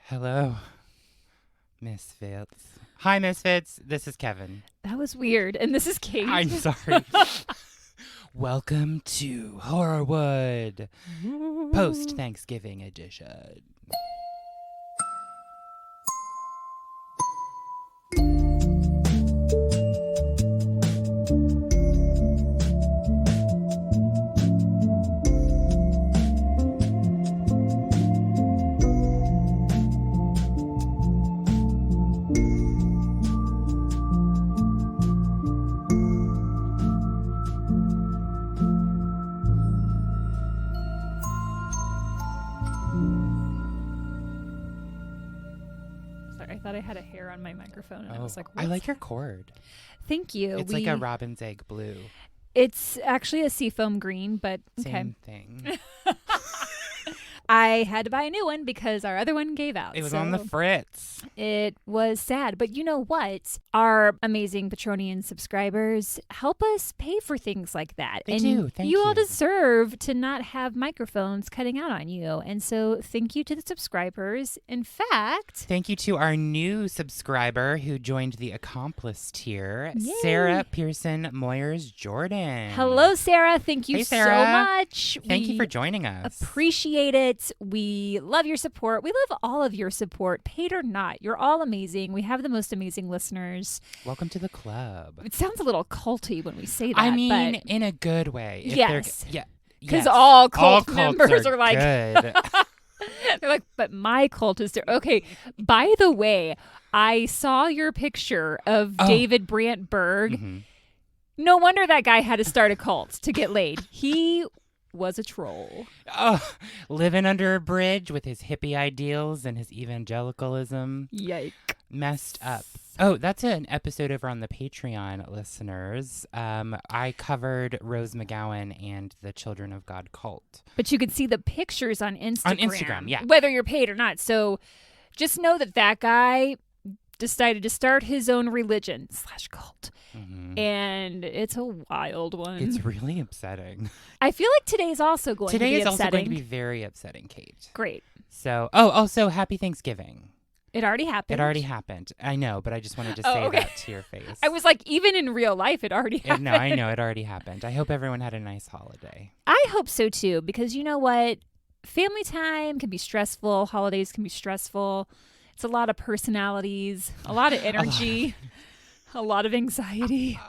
Hello, Misfits. Hi, Misfits. This is Kevin. That was weird. And this is Kate. I'm sorry. Welcome to Horrorwood post-Thanksgiving edition. Sorry, I thought I had a hair on my microphone. And I was like, I like your cord. Thank you. It's like a robin's egg blue. It's actually a seafoam green, but okay. Same thing. I had to buy a new one because our other one gave out. It was on the fritz. It was sad. But you know what? Our amazing Patronian subscribers help us pay for things like that. They do. Thank you. You all deserve to not have microphones cutting out on you. And so thank you to the subscribers. In fact, thank you to our new subscriber who joined the Accomplice tier, Yay. Sarah Pearson Moyers Jordan. Hello, Sarah. Thank you Hey, so Sarah. much. Thank you for joining us. Appreciate it. We love your support. We love all of your support, paid or not. You're all amazing. We have the most amazing listeners. Welcome to the club. It sounds a little culty when we say that. I mean, but in a good way. If yes. Because Because all cults members are like, good. they're like, but my cult is there. Okay. By the way, I saw your picture of David Brandt Berg. Mm-hmm. No wonder that guy had to start a cult to get laid. He was a troll. Oh, living under a bridge with his hippie ideals and his evangelicalism. Yike. Messed up. Oh, that's an episode over on the Patreon, listeners. I covered Rose McGowan and the Children of God cult. But you can see the pictures on Instagram. On Instagram, yeah. Whether you're paid or not. So just know that guy decided to start his own religion / cult. Mm-hmm. And it's a wild one. It's really upsetting. I feel like today's also going to be upsetting. Today is also going to be very upsetting, Kate. Great. So, also happy Thanksgiving. It already happened. It already happened. I know, but I just wanted to say that to your face. I was like, even in real life, it already happened. No, I know. It already happened. I hope everyone had a nice holiday. I hope so, too, because you know what? Family time can be stressful. Holidays can be stressful. It's a lot of personalities, a lot of energy, a lot of anxiety.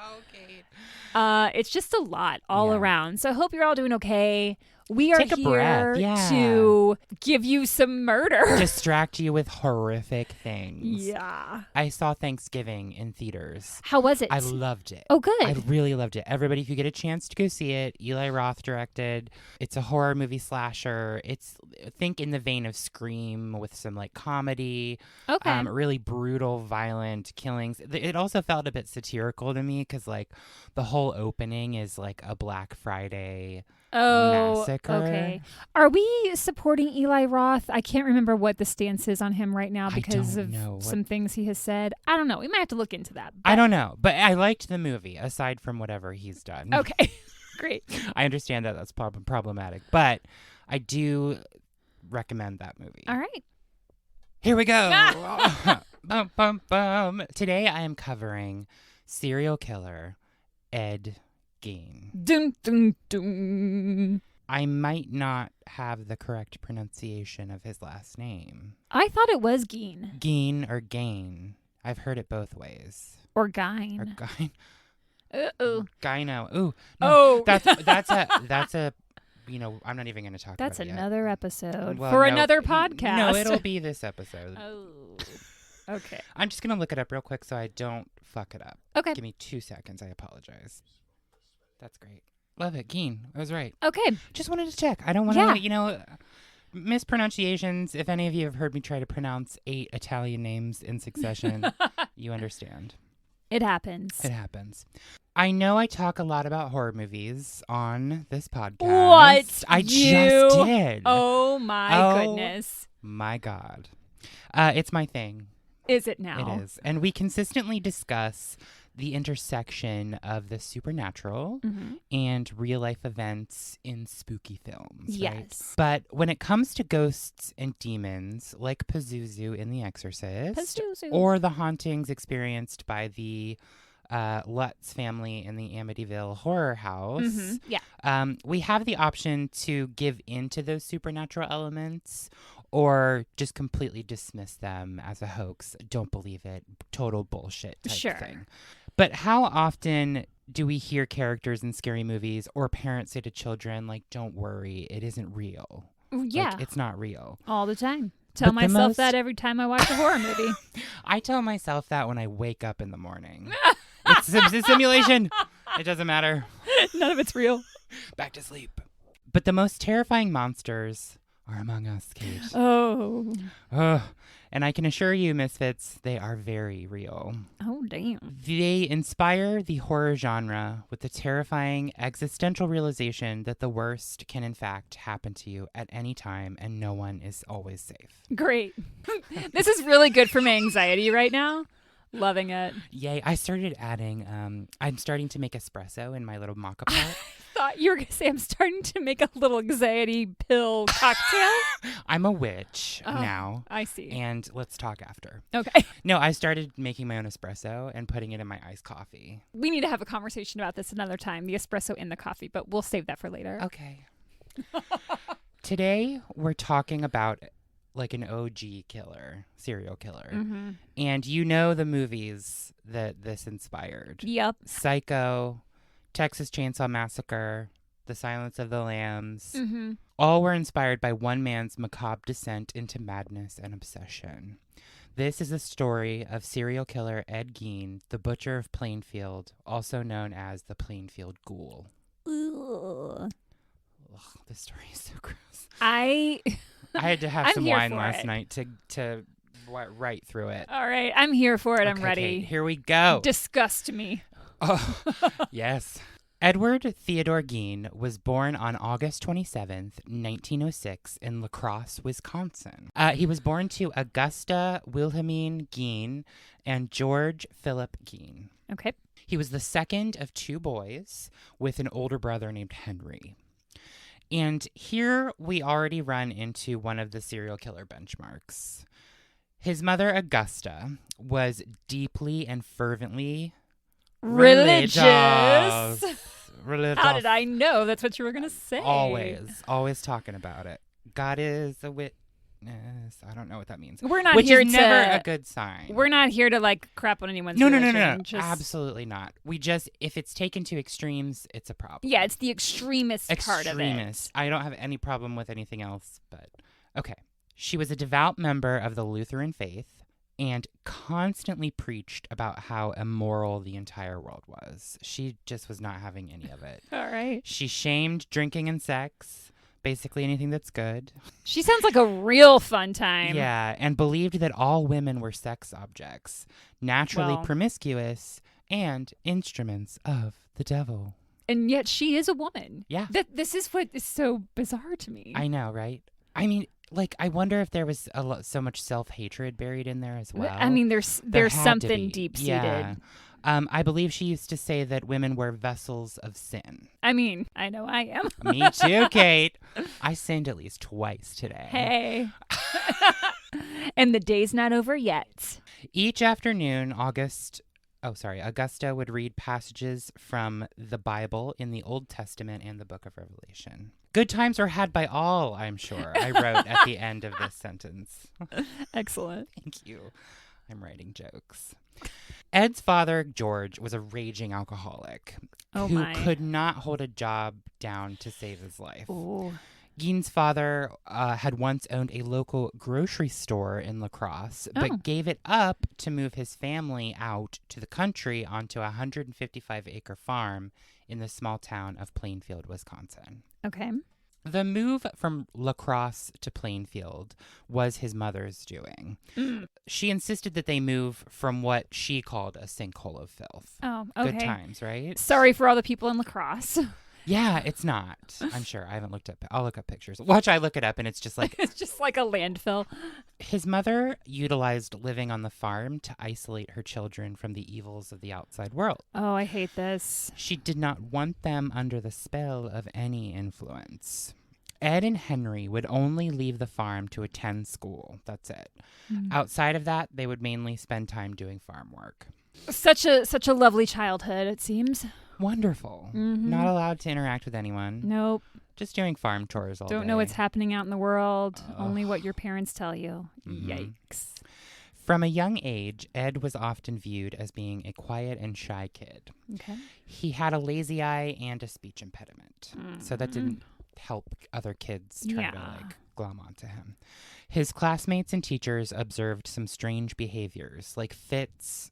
Okay. It's just a lot all around. So I hope you're all doing okay. We are Take a here breath. to give you some murder. Distract you with horrific things. Yeah. I saw Thanksgiving in theaters. How was it? I loved it. Oh, good. I really loved it. Everybody, if you get a chance to go see it, Eli Roth directed. It's a horror movie slasher. It's, think in the vein of Scream with some like comedy. Okay. Really brutal, violent killings. It also felt a bit satirical to me because like the whole opening is like a Black Friday Massacre. Okay. Are we supporting Eli Roth? I can't remember what the stance is on him right now because of some things he has said. I don't know. We might have to look into that. I don't know. But I liked the movie, aside from whatever he's done. Okay. Great. I understand that that's problematic. But I do recommend that movie. All right. Here we go. Bum, bum, bum. Today I am covering serial killer Ed Gein. Dun, dun, dun. I might not have the correct pronunciation of his last name. I thought it was Gein. Gein or Gain. I've heard it both ways. Or Gein. Or Gein. Uh-oh. Gyno. Ooh. No, Oh. That's a you know, I'm not even going to talk about it That's yet. another episode Well, for no, another podcast. No, it'll be this episode. Oh. Okay. I'm just going to look it up real quick so I don't fuck it up. Okay. Give me 2 seconds. I apologize. That's great. Love it. Gein. I was right. Okay. Just wanted to check. I don't want to, mispronunciations. If any of you have heard me try to pronounce 8 Italian names in succession, you understand. It happens. It happens. I know I talk a lot about horror movies on this podcast. What? I just did. Oh, my goodness. My God. It's my thing. Is it now? It is. And we consistently discuss the intersection of the supernatural Mm-hmm. and real life events in spooky films. Yes. Right? But when it comes to ghosts and demons, like Pazuzu in The Exorcist, Pazuzu. or the hauntings experienced by the Lutz family in the Amityville horror house, Mm-hmm. Yeah. we have the option to give into those supernatural elements or just completely dismiss them as a hoax. Don't believe it. Total bullshit type Sure. thing. But how often do we hear characters in scary movies or parents say to children, like, don't worry, it isn't real. Yeah. Like, it's not real. All the time. Tell But the myself most- that every time I watch a horror movie. I tell myself that when I wake up in the morning. It's a simulation. It doesn't matter. None of it's real. Back to sleep. But the most terrifying monsters are among us, Kate. Oh. Ugh. And I can assure you, Misfits, they are very real. Oh, damn. They inspire the horror genre with the terrifying existential realization that the worst can in fact happen to you at any time and no one is always safe. Great. This is really good for my anxiety right now. Loving it. Yay. I started adding, I'm starting to make espresso in my little mocha pot. Thought you were going to say I'm starting to make a little anxiety pill cocktail. I'm a witch Oh, now. I see. And let's talk after. Okay. No, I started making my own espresso and putting it in my iced coffee. We need to have a conversation about this another time, the espresso in the coffee, but we'll save that for later. Okay. Today, we're talking about like an OG killer, serial killer. Mm-hmm. And you know the movies that this inspired. Yep. Psycho, Texas Chainsaw Massacre, The Silence of the Lambs. Mm-hmm. All were inspired by one man's macabre descent into madness and obsession. This is a story of serial killer Ed Gein, the Butcher of Plainfield, also known as the Plainfield Ghoul. Ugh. Ugh, this story is so gross. I had to have I'm some here wine for last it. night to write through it. All right, I'm here for it. I'm Okay, ready. Kate, here we go. Disgust me. Oh, yes. Edward Theodore Gein was born on August 27th, 1906 in La Crosse, Wisconsin. He was born to Augusta Wilhelmine Gein and George Philip Gein. Okay. He was the second of two boys with an older brother named Henry. And here we already run into one of the serial killer benchmarks. His mother, Augusta, was deeply and fervently Religious. Religious. How did I know that's what you were going to say? Always talking about it. God is a witness. I don't know what that means. We're not Which here is to never a good sign. We're not here to like crap on anyone's No. religion. Just- Absolutely not. We just, if it's taken to extremes, it's a problem. Yeah, it's the extremist part of it. Extremist. I don't have any problem with anything else, but okay. She was a devout member of the Lutheran faith and constantly preached about how immoral the entire world was. She just was not having any of it. All right. She shamed drinking and sex, basically anything that's good. She sounds like a real fun time. Yeah, and believed that all women were sex objects, naturally Well. promiscuous, and instruments of the devil. And yet she is a woman. Yeah. This is what is so bizarre to me. I know, right? I mean, like, I wonder if there was so much self-hatred buried in there as well. I mean, there's There had to something be. deep-seated. Yeah. I believe she used to say that women were vessels of sin. I mean, I know I am. Me too, Kate. I sinned at least twice today. Hey. And the day's not over yet. Each afternoon, Augusta would read passages from the Bible in the Old Testament and the Book of Revelation. Good times were had by all, I'm sure, I wrote at the end of this sentence. Excellent. Thank you. I'm writing jokes. Ed's father, George, was a raging alcoholic Oh who my. could not hold a job down to save his life. Ooh. Gein's father had once owned a local grocery store in La Crosse, but Oh. gave it up to move his family out to the country onto a 155-acre farm in the small town of Plainfield, Wisconsin. Okay. The move from La Crosse to Plainfield was his mother's doing. She insisted that they move from what she called a sinkhole of filth. Oh, okay. Good times, right? Sorry for all the people in La Crosse. Yeah, it's not. I'm sure. I haven't looked up. I'll look up pictures. Watch, I look it up, and it's just like It's just like a landfill. his mother utilized living on the farm to isolate her children from the evils of the outside world. Oh, I hate this. She did not want them under the spell of any influence. Ed and Henry would only leave the farm to attend school. That's it. Outside of that, they would mainly spend time doing farm work. Such a lovely childhood, it seems. Wonderful. Not allowed to interact with anyone. Nope. Just doing farm chores all day. Don't know what's happening out in the world. Only what your parents tell you. Mhm. Yikes. From a young age, Ed was often viewed as being a quiet and shy kid. Okay. He had a lazy eye and a speech impediment. So that didn't help other kids try to like glom onto him. His classmates and teachers observed some strange behaviors, like fits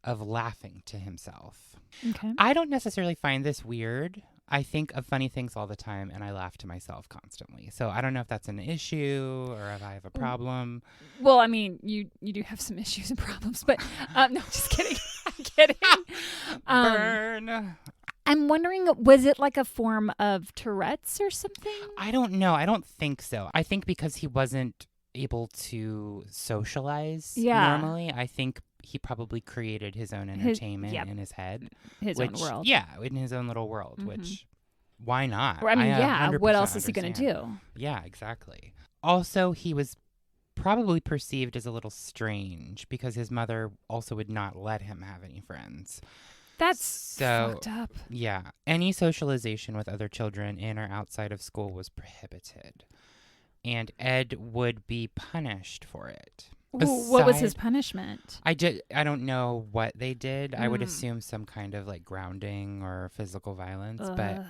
of laughing to himself. Okay. I don't necessarily find this weird. I think of funny things all the time, and I laugh to myself constantly. So I don't know if that's an issue or if I have a problem. Well, I mean, you do have some issues and problems, but no, just kidding. I'm kidding. Burn. I'm wondering, was it like a form of Tourette's or something? I don't know. I don't think so. I think because he wasn't able to socialize normally, I think he probably created his own entertainment in his head. His own world. Yeah, in his own little world, which, why not? Or, I mean, yeah, 100% what else is he going to understand. do? Yeah, exactly. Also, he was probably perceived as a little strange because his mother also would not let him have any friends. That's fucked up. Yeah. Any socialization with other children in or outside of school was prohibited. And Ed would be punished for it. What was his punishment? I don't know what they did. I would assume some kind of like grounding or physical violence, but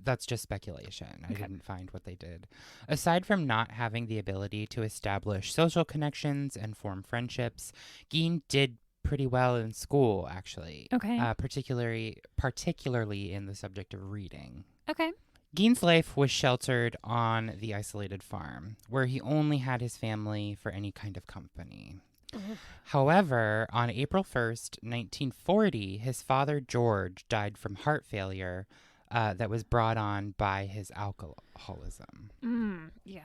that's just speculation. I didn't find what they did. Aside from not having the ability to establish social connections and form friendships, Gein did pretty well in school, actually. Okay. Particularly in the subject of reading. Okay. Gein's life was sheltered on the isolated farm, where he only had his family for any kind of company. However, on April 1st, 1940, his father, George, died from heart failure that was brought on by his alcoholism. Yeah.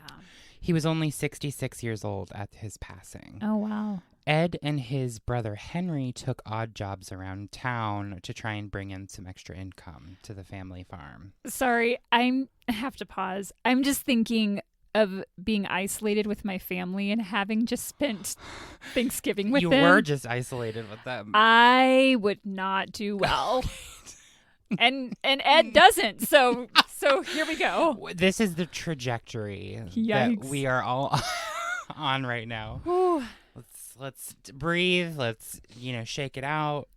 He was only 66 years old at his passing. Oh, wow. Ed and his brother Henry took odd jobs around town to try and bring in some extra income to the family farm. Sorry, I have to pause. I'm just thinking of being isolated with my family and having just spent Thanksgiving with them. You were just isolated with them. I would not do well. and Ed doesn't. So here we go. This is the trajectory that we are all on right now. Whew. Let's breathe. Let's, shake it out.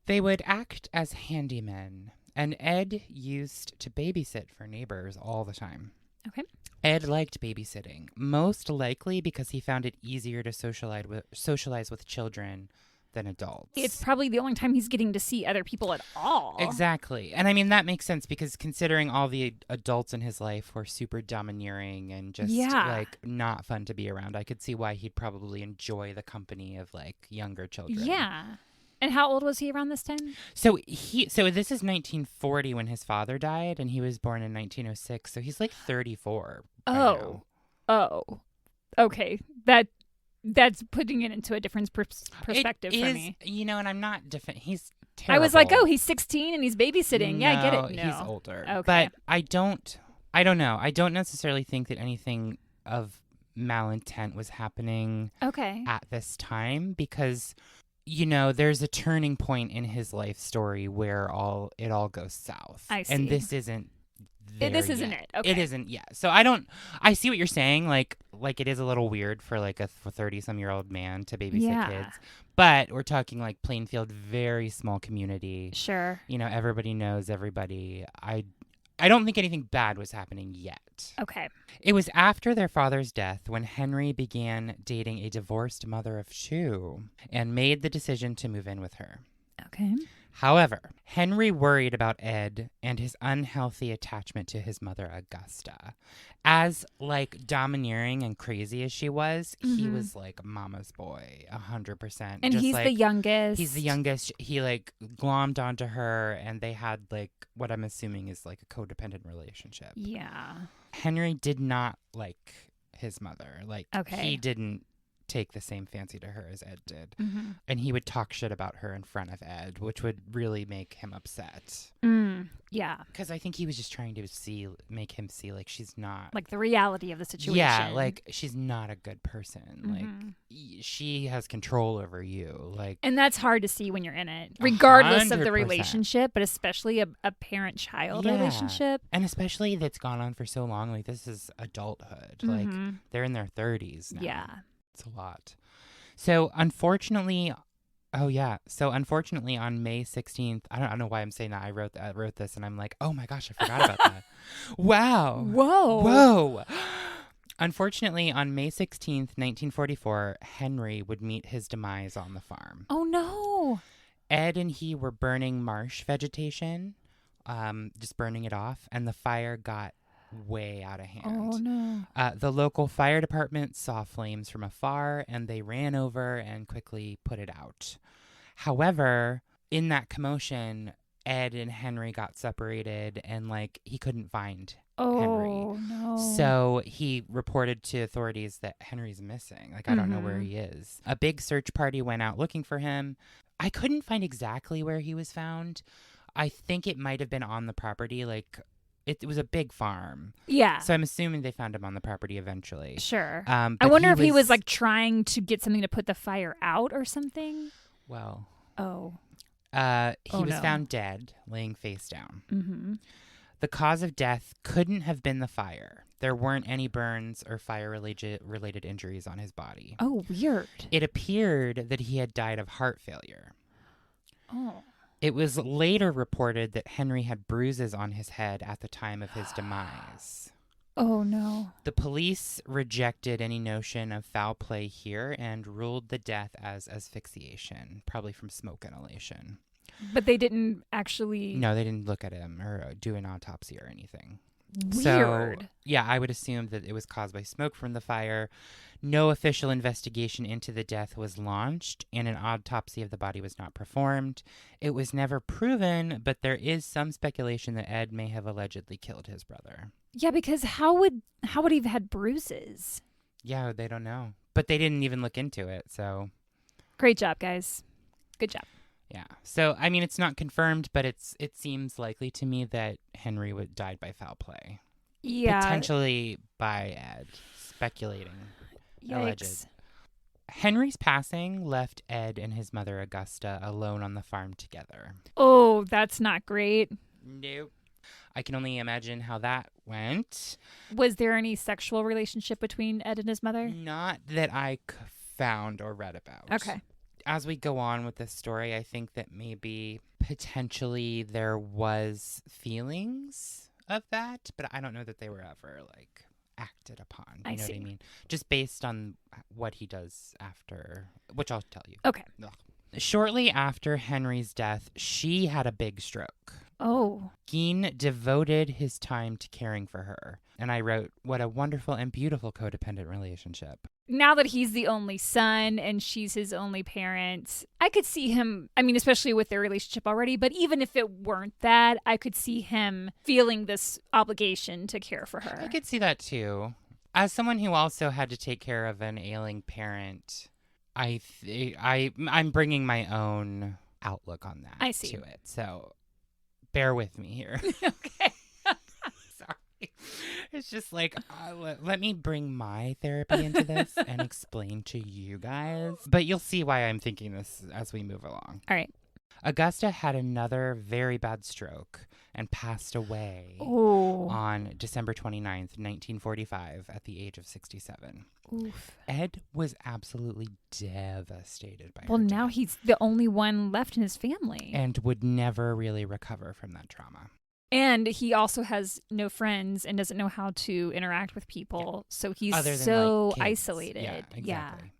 They would act as handymen, and Ed used to babysit for neighbors all the time. Okay. Ed liked babysitting, most likely because he found it easier to socialize with children than adults. It's probably the only time he's getting to see other people at all. Exactly. And I mean, that makes sense because considering all the adults in his life were super domineering and just like not fun to be around, I could see why he'd probably enjoy the company of like younger children. Yeah. And how old was he around this time? So this is 1940 when his father died, and he was born in 1906. So he's like 34. Oh. Okay. That's putting it into a different perspective for me. And I'm not he's terrible. I was like, he's 16 and he's babysitting. No, yeah, I get it. No, he's older. Okay. But I don't know. I don't necessarily think that anything of malintent was happening at this time because, there's a turning point in his life story where it all goes south. I see. And this isn't this isn't yet. it. Okay. It isn't yet. So I see what you're saying. Like it is a little weird for like a 30-some-year-old man to babysit kids. But we're talking like Plainfield, very small community. Sure. Everybody knows everybody. I don't think anything bad was happening yet. Okay. It was after their father's death when Henry began dating a divorced mother of two and made the decision to move in with her. Okay. However, Henry worried about Ed and his unhealthy attachment to his mother, Augusta. As, like, domineering and crazy as she was, he was, like, mama's boy, 100%. And Just, he's like, the youngest. He's the youngest. He, like, glommed onto her, and they had, like, what I'm assuming is, like, a codependent relationship. Yeah. Henry did not like his mother. Like, Okay. he didn't take the same fancy to her as Ed did. Mm-hmm. And he would talk shit about her in front of Ed, which would really make him upset. Yeah. Because I think he was just trying to make him see, like, she's not... Like the reality of the situation. Yeah, like, she's not a good person. Like, she has control over you. Like, and that's hard to see when you're in it, regardless of the 100%. relationship, but especially a parent-child relationship. And especially that's gone on for so long. Like, this is adulthood. Like, they're in their 30s now. Yeah. It's a lot. So, unfortunately, on May 16th, I don't know why I'm saying that. I wrote this and I'm like, oh my gosh, I forgot about that. Wow. Whoa. Unfortunately, on May 16th, 1944, Henry would meet his demise on the farm. Oh, no. Ed and he were burning marsh vegetation, just burning it off, and the fire got way out of hand. Oh, no. The local fire department saw flames from afar, and they ran over and quickly put it out. However, in that commotion, Ed and Henry got separated, and, like, he couldn't find Henry. Oh, no. So he reported to authorities that Henry's missing. Like, I don't know where he is. A big search party went out looking for him. I couldn't find exactly where he was found. I think it might have been on the property, like... It was a big farm. Yeah. So I'm assuming they found him on the property eventually. Sure. But I wonder if he was like trying to get something to put the fire out or something. Well. Oh. He was found dead, laying face down. Mm-hmm. The cause of death couldn't have been the fire. There weren't any burns or fire-related injuries on his body. Oh, weird. It appeared that he had died of heart failure. Oh. It was later reported that Henry had bruises on his head at the time of his demise. Oh, no. The police rejected any notion of foul play here and ruled the death as asphyxiation, probably from smoke inhalation. But they didn't actually... No, they didn't look at him or do an autopsy or anything. Weird. So, yeah, I would assume that it was caused by smoke from the fire. No official investigation into the death was launched, and an autopsy of the body was not performed. It was never proven, but there is some speculation that Ed may have allegedly killed his brother. Yeah, because how would he have had bruises? Yeah, they don't know. But they didn't even look into it, so... Great job, guys. Good job. Yeah. So, I mean, it's not confirmed, but it seems likely to me that Henry died by foul play. Yeah. Potentially by Ed. Speculating. Yikes. Alleged. Henry's passing left Ed and his mother, Augusta, alone on the farm together. Oh, that's not great. Nope. I can only imagine how that went. Was there any sexual relationship between Ed and his mother? Not that I found or read about. Okay. As we go on with this story, I think that maybe potentially there was feelings of that, but I don't know that they were ever, like, acted upon. You know what I mean? Just based on what he does after, which I'll tell you. Okay. Ugh. Shortly after Henry's death, she had a big stroke. Oh. Gein devoted his time to caring for her. And I wrote, what a wonderful and beautiful codependent relationship. Now that he's the only son and she's his only parent, I could see him, I mean, especially with their relationship already, but even if it weren't that, I could see him feeling this obligation to care for her. I could see that too. As someone who also had to take care of an ailing parent, I'm bringing my own outlook on that I see. to it. So bear with me here. Okay. Sorry. It's just like, let me bring my therapy into this and explain to you guys. But you'll see why I'm thinking this as we move along. All right. Augusta had another very bad stroke and passed away on December 29th, 1945 at the age of 67. Oof. Ed was absolutely devastated by her Well, now death he's the only one left in his family. and would never really recover from that trauma. And he also has no friends and doesn't know how to interact with people. So he's Other than, so like, kids. isolated. Yeah, exactly.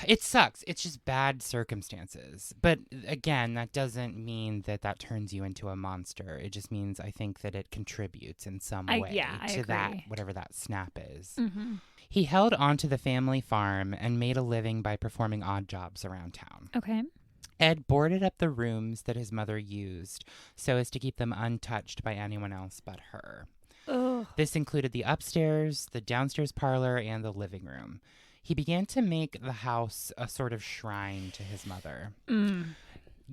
It sucks. It's just bad circumstances. But again, that doesn't mean that that turns you into a monster. It just means I think that it contributes in some way I to agree. that, whatever that snap is. Mm-hmm. He held on to the family farm and made a living by performing odd jobs around town. Okay. Ed boarded up the rooms that his mother used so as to keep them untouched by anyone else but her. Ugh. This included the upstairs, the downstairs parlor, and the living room. He began to make the house a sort of shrine to his mother.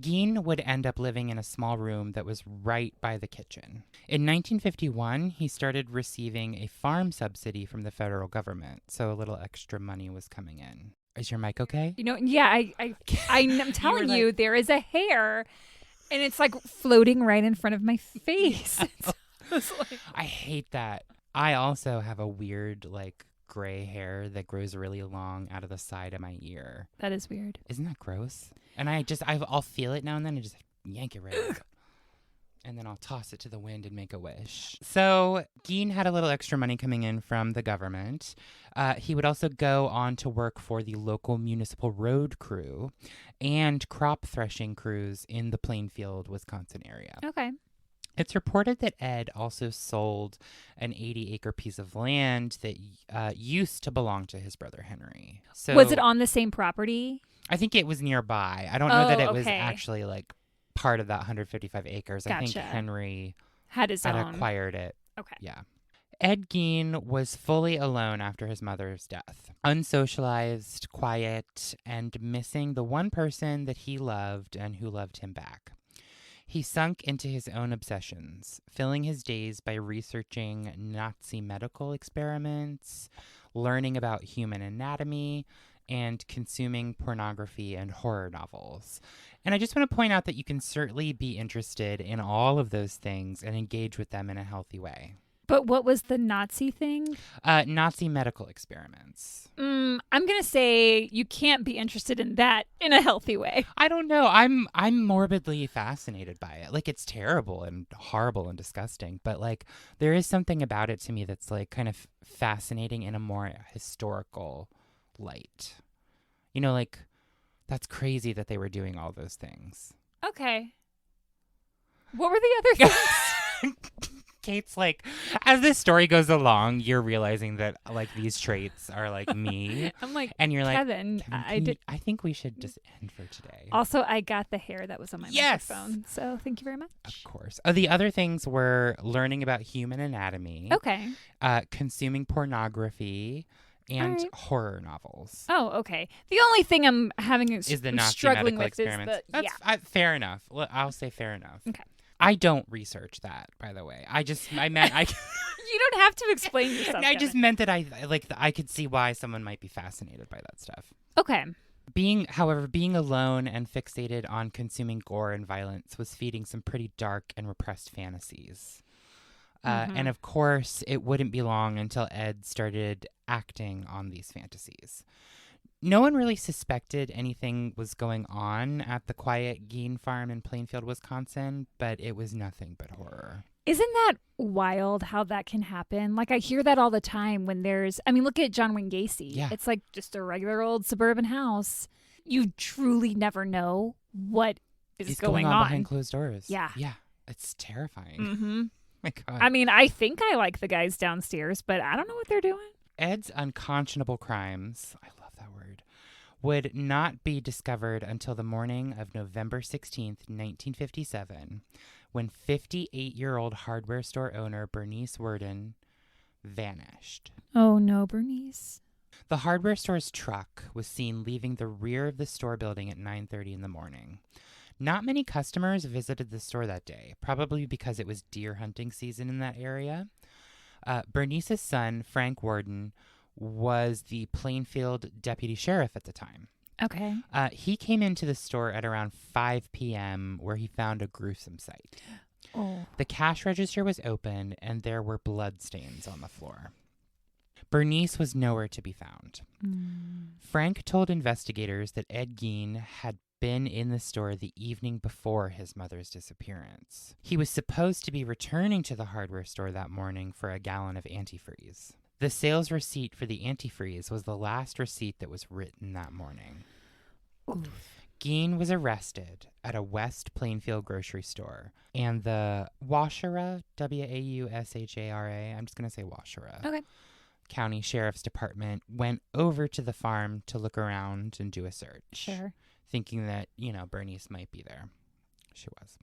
Gein would end up living in a small room that was right by the kitchen. In 1951, he started receiving a farm subsidy from the federal government, so a little extra money was coming in. Is your mic okay? You know, yeah, I'm telling you, there is a hair, and it's like floating right in front of my face. I hate that. I also have a weird, like, gray hair that grows really long out of the side of my ear. That is weird. Isn't that gross? And I'll feel it now and then and just yank it right out. And then I'll toss it to the wind and make a wish. So Gein had a little extra money coming in from the government. He would also go on to work for the local municipal road crew and crop threshing crews in the Plainfield, Wisconsin area. Okay. It's reported that Ed also sold an 80-acre piece of land that used to belong to his brother Henry. So Was it on the same property? I think it was nearby. I don't know that it was okay. actually like part of that 155 acres. I think Gotcha. Henry Had his had own. acquired it. Okay. Yeah. Ed Gein was fully alone after his mother's death. Unsocialized, quiet, and missing the one person that he loved and who loved him back. He sunk into his own obsessions, filling his days by researching Nazi medical experiments, learning about human anatomy, and consuming pornography and horror novels. And I just want to point out that you can certainly be interested in all of those things and engage with them in a healthy way. But what was the Nazi thing? Nazi medical experiments. I'm going to say you can't be interested in that in a healthy way. I don't know. I'm morbidly fascinated by it. Like, it's terrible and horrible and disgusting, but like there is something about it to me that's like kind of fascinating in a more historical light. You know, like that's crazy that they were doing all those things. Okay. What were the other things? Kate's like, as this story goes along, you're realizing that like these traits are like me. I'm like, and you're Kevin, like, I think we should just end for today. Also, I got the hair that was on my microphone, so thank you very much. Of course. The other things were learning about human anatomy. Okay. Consuming pornography. And horror novels. Oh, okay. The only thing I'm having is the Nazi struggling medical with experiments. is the That's fair enough. I'll say fair enough. Okay. I don't research that, by the way. I meant I. You don't have to explain yourself. I just meant that I could see why someone might be fascinated by that stuff. Okay. Being alone and fixated on consuming gore and violence was feeding some pretty dark and repressed fantasies. And of course, it wouldn't be long until Ed started acting on these fantasies. No one really suspected anything was going on at the quiet Gein farm in Plainfield, Wisconsin, but it was nothing but horror. Isn't that wild how that can happen? Like, I hear that all the time when look at John Wayne Gacy. Yeah. It's like just a regular old suburban house. You truly never know what is going on behind closed doors. Yeah. Yeah. It's terrifying. Mm-hmm. My God. I mean, I think I like the guys downstairs, but I don't know what they're doing. Ed's unconscionable crimes, I love that word, would not be discovered until the morning of November 16th, 1957, when 58-year-old hardware store owner Bernice Worden vanished. Oh, no, Bernice. The hardware store's truck was seen leaving the rear of the store building at 9:30 in the morning. Not many customers visited the store that day, probably because it was deer hunting season in that area. Bernice's son, Frank Worden, was the Plainfield deputy sheriff at the time. Okay. He came into the store at around 5 p.m. where he found a gruesome sight. Oh. The cash register was open and there were blood stains on the floor. Bernice was nowhere to be found. Frank told investigators that Ed Gein had been in the store the evening before his mother's disappearance. He was supposed to be returning to the hardware store that morning for a gallon of antifreeze. The sales receipt for the antifreeze was the last receipt that was written that morning. Oof. Gein was arrested at a West Plainfield grocery store, and the Waushara, Waushara, I'm just going to say Waushara, Okay. County Sheriff's Department went over to the farm to look around and do a search. Sure. Thinking that, Bernice might be there. She was.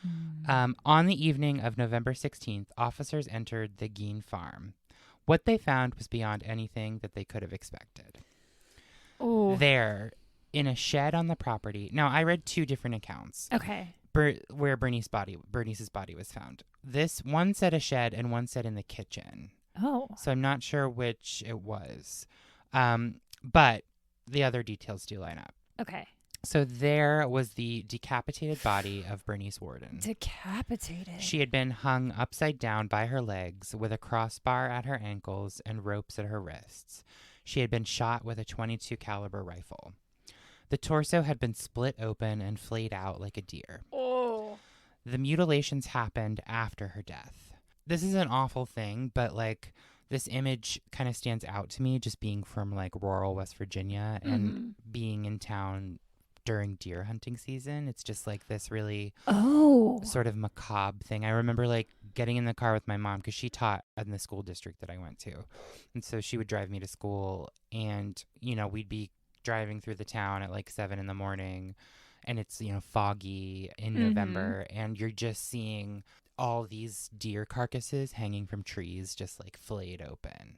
Mm. On the evening of November 16th, officers entered the Gein farm. What they found was beyond anything that they could have expected. Oh. There, in a shed on the property. Now, I read 2 different accounts. Okay. Where Bernice's body was found. This one said a shed and one said in the kitchen. Oh. So I'm not sure which it was. But the other details do line up. Okay. So there was the decapitated body of Bernice Worden. Decapitated. She had been hung upside down by her legs with a crossbar at her ankles and ropes at her wrists. She had been shot with a .22 caliber rifle. The torso had been split open and flayed out like a deer. Oh. The mutilations happened after her death. This is an awful thing, but this image kind of stands out to me just being from rural West Virginia and being in town during deer hunting season. It's just this really sort of macabre thing. I remember getting in the car with my mom because she taught in the school district that I went to. And so she would drive me to school and, we'd be driving through the town at 7 in the morning and it's, foggy in November and you're just seeing all these deer carcasses hanging from trees just flayed open.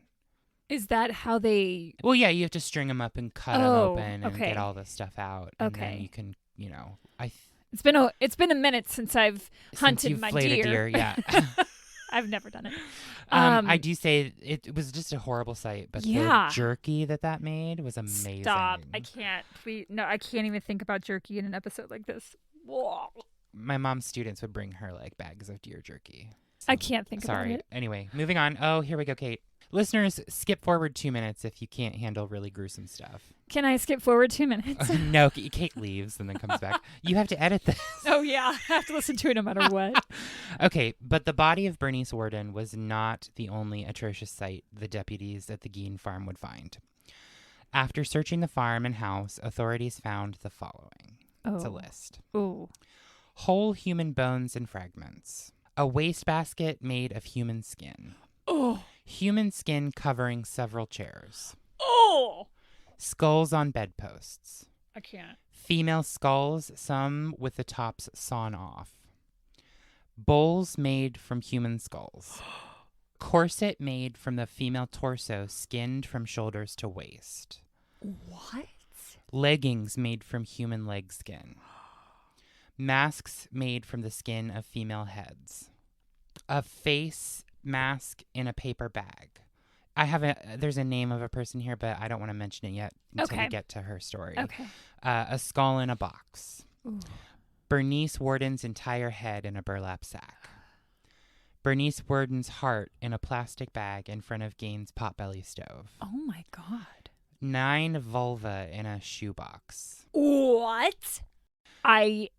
Is that how they... Well, yeah, you have to string them up and cut them open and get all the stuff out. And then you can, It's been a minute since I've hunted my deer. deer. A deer, yeah. I've never done it. I do say it was just a horrible sight, but the jerky that made was amazing. Stop. I can't. I can't even think about jerky in an episode like this. Whoa. My mom's students would bring her bags of deer jerky. So, I can't think about it. Anyway, moving on. Oh, here we go, Kate. Listeners, skip forward 2 minutes if you can't handle really gruesome stuff. Can I skip forward 2 minutes? No, Kate leaves and then comes back. You have to edit this. Oh, yeah. I have to listen to it no matter what. Okay, but the body of Bernice Worden was not the only atrocious sight the deputies at the Gein farm would find. After searching the farm and house, authorities found the following. Oh. It's a list. Oh. Whole human bones and fragments. A wastebasket made of human skin. Oh. Human skin covering several chairs. Oh. Skulls on bedposts. I can't. Female skulls, some with the tops sawn off. Bowls made from human skulls. Corset made from the female torso, skinned from shoulders to waist. What? Leggings made from human leg skin. Masks made from the skin of female heads. A face mask in a paper bag. There's a name of a person here, but I don't want to mention it yet until we get to her story. Okay. A skull in a box. Ooh. Bernice Worden's entire head in a burlap sack. Bernice Worden's heart in a plastic bag in front of Gein's potbelly stove. Oh my God. 9 vulva in a shoebox. What? I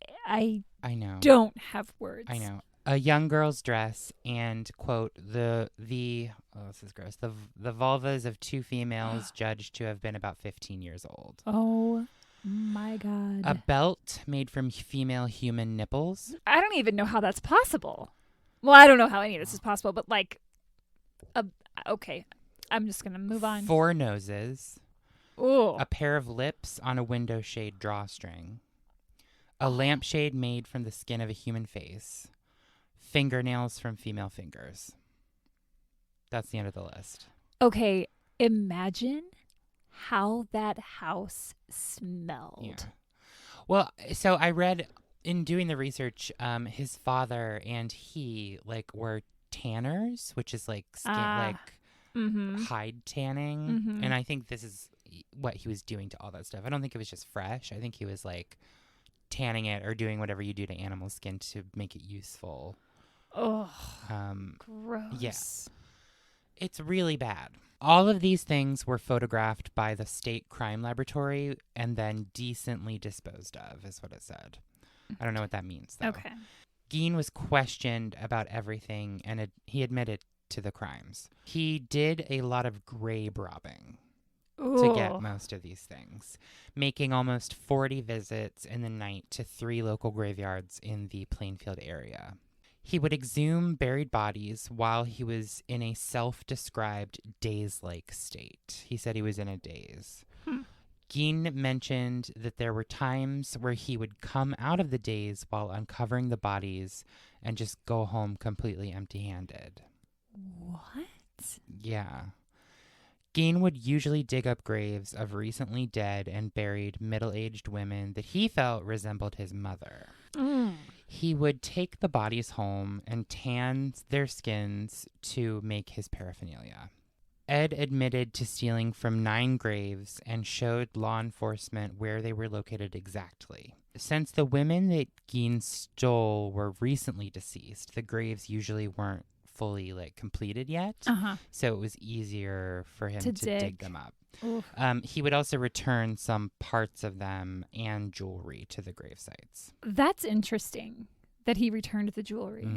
know. Don't have words. I know. A young girl's dress and, quote, this is gross. The vulvas of 2 females judged to have been about 15 years old. Oh my God. A belt made from female human nipples. I don't even know how that's possible. Well, I don't know how any of this is possible, but okay. I'm just going to move on. 4 noses. Ooh. A pair of lips on a window shade drawstring. A lampshade made from the skin of a human face. Fingernails from female fingers. That's the end of the list. Okay, imagine how that house smelled. Yeah. Well, so I read in doing the research, his father and he were tanners, which is skin, hide tanning. Mm-hmm. And I think this is what he was doing to all that stuff. I don't think it was just fresh. I think he was tanning it or doing whatever you do to animal skin to make it useful. Oh, gross. Yes. It's really bad. All of these things were photographed by the state crime laboratory and then decently disposed of, is what it said. I don't know what that means, though. Okay. Gein was questioned about everything, and he admitted to the crimes. He did a lot of grave robbing Ooh. to get most of these things, making almost 40 visits in the night to 3 local graveyards in the Plainfield area. He would exhume buried bodies while he was in a self-described daze-like state. He said he was in a daze. Gein mentioned that there were times where he would come out of the daze while uncovering the bodies and just go home completely empty-handed. What? Yeah. Gein would usually dig up graves of recently dead and buried middle-aged women that he felt resembled his mother. He would take the bodies home and tan their skins to make his paraphernalia. Ed admitted to stealing from 9 graves and showed law enforcement where they were located exactly. Since the women that Gein stole were recently deceased, the graves usually weren't fully completed yet, so it was easier for him to dig them up. He would also return some parts of them and jewelry to the grave sites. That's interesting that he returned the jewelry.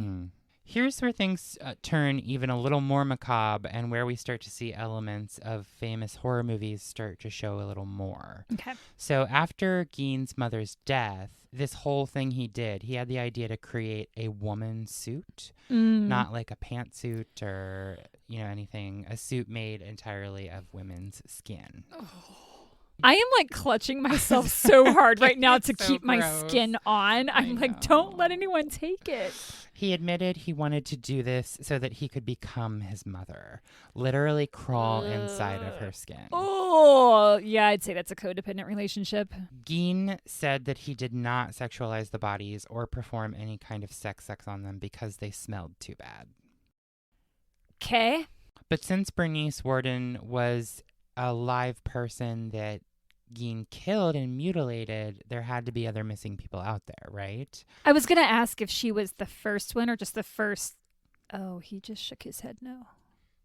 Here's where things turn even a little more macabre and where we start to see elements of famous horror movies start to show a little more. Okay. So after Gein's mother's death, this whole thing he did, he had the idea to create a woman's suit, not like a pantsuit or, anything, a suit made entirely of women's skin. I am clutching myself so hard right now to so keep my gross. skin on. I'm don't let anyone take it. He admitted he wanted to do this so that he could become his mother, literally crawl inside of her skin. Oh, yeah, I'd say that's a codependent relationship. Gein said that he did not sexualize the bodies or perform any kind of sex on them because they smelled too bad. Okay. But since Bernice Worden was a live person that Gein killed and mutilated, there had to be other missing people out there, right? I was going to ask if she was the first one or just the first. Oh, he just shook his head no.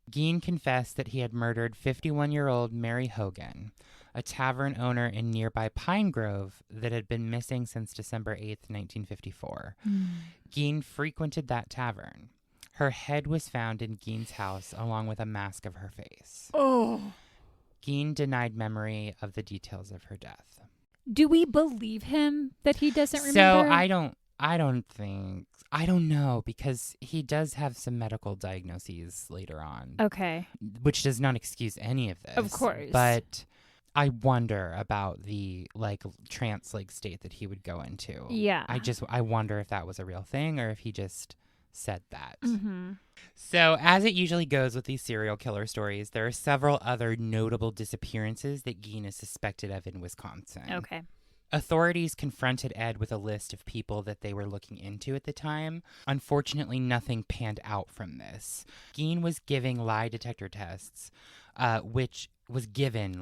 Gein confessed that he had murdered 51-year-old Mary Hogan, a tavern owner in nearby Pine Grove that had been missing since December 8th, 1954. Gein frequented that tavern. Her head was found in Gein's house along with a mask of her face. Oh. Gein denied memory of the details of her death. Do we believe him that he doesn't remember? So I don't know, because he does have some medical diagnoses later on. Okay. Which does not excuse any of this. Of course. But I wonder about the trance state that he would go into. Yeah. I wonder if that was a real thing or if he just said that. So, as it usually goes with these serial killer stories, there are several other notable disappearances that Gein is suspected of in Wisconsin. Okay. Authorities confronted Ed with a list of people that they were looking into at the time. Unfortunately, nothing panned out from this. Gein was giving lie detector tests, which was given